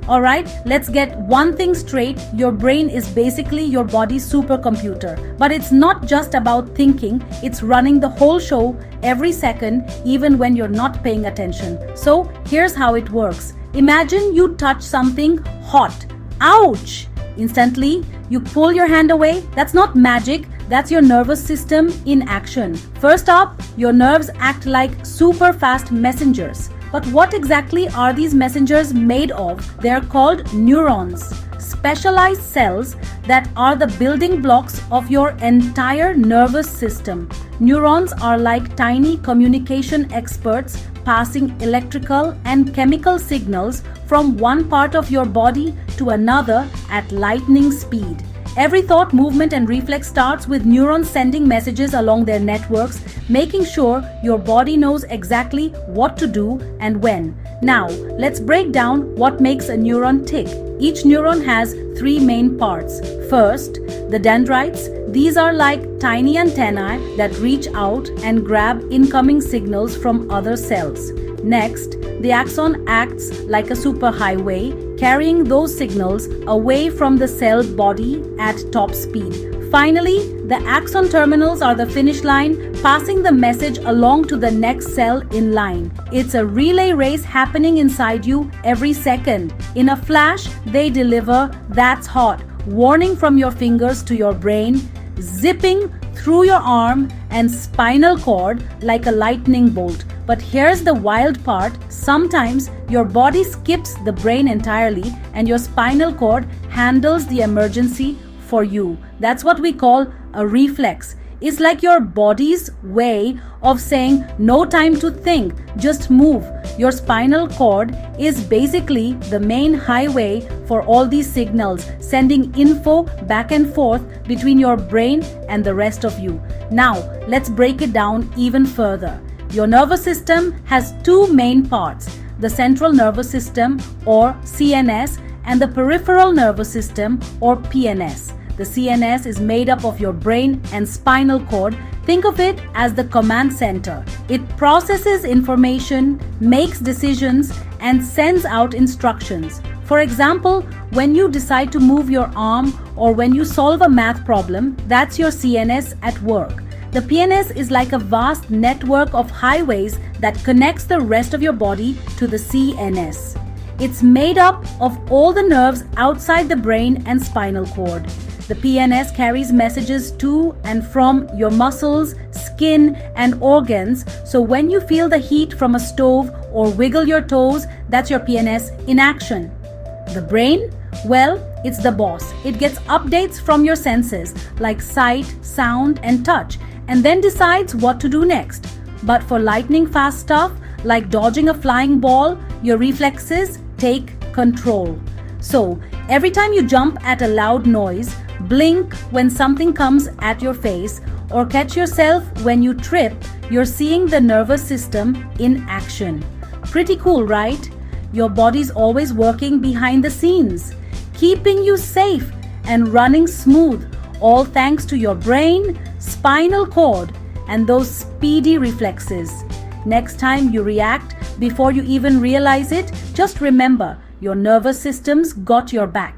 Alright, let's get one thing straight. Your brain is basically your body's supercomputer. But it's not just about thinking, it's running the whole show every second, even when you're not paying attention. So here's how it works. Imagine you touch something hot. Ouch! Instantly, you pull your hand away. That's not magic. That's your nervous system in action. First up, your nerves act like super fast messengers. But what exactly are these messengers made of? They're called neurons, specialized cells that are the building blocks of your entire nervous system. Neurons are like tiny communication experts passing electrical and chemical signals from one part of your body to another at lightning speed. Every thought, movement, and reflex starts with neurons sending messages along their networks, making sure your body knows exactly what to do and when. Now, let's break down what makes a neuron tick. Each neuron has three main parts. First, the dendrites. These are like tiny antennae that reach out and grab incoming signals from other cells. Next, the axon acts like a superhighway, carrying those signals away from the cell body at top speed. Finally, the axon terminals are the finish line, passing the message along to the next cell in line. It's a relay race happening inside you every second. In a flash, they deliver "that's hot" warning from your fingers to your brain, zipping through your arm and spinal cord like a lightning bolt. But here's the wild part. Sometimes your body skips the brain entirely and your spinal cord handles the emergency for you. That's what we call a reflex. It's like your body's way of saying, no time to think, just move. Your spinal cord is basically the main highway for all these signals, sending info back and forth between your brain and the rest of you. Now, let's break it down even further. Your nervous system has two main parts, the central nervous system or CNS and the peripheral nervous system or PNS. The CNS is made up of your brain and spinal cord. Think of it as the command center. It processes information, makes decisions, and sends out instructions. For example, when you decide to move your arm or when you solve a math problem, that's your CNS at work. The PNS is like a vast network of highways that connects the rest of your body to the CNS. It's made up of all the nerves outside the brain and spinal cord. The PNS carries messages to and from your muscles, skin, and organs. So when you feel the heat from a stove or wiggle your toes, that's your PNS in action. The brain? Well, it's the boss. It gets updates from your senses like sight, sound, and touch, and then decides what to do next. But for lightning fast stuff like dodging a flying ball, your reflexes take control. So every time you jump at a loud noise, blink when something comes at your face, or catch yourself when you trip, you're seeing the nervous system in action. Pretty cool, right? Your body's always working behind the scenes, keeping you safe and running smooth, all thanks to your brain, spinal cord, and those speedy reflexes. Next time you react, before you even realize it, just remember, your nervous system's got your back.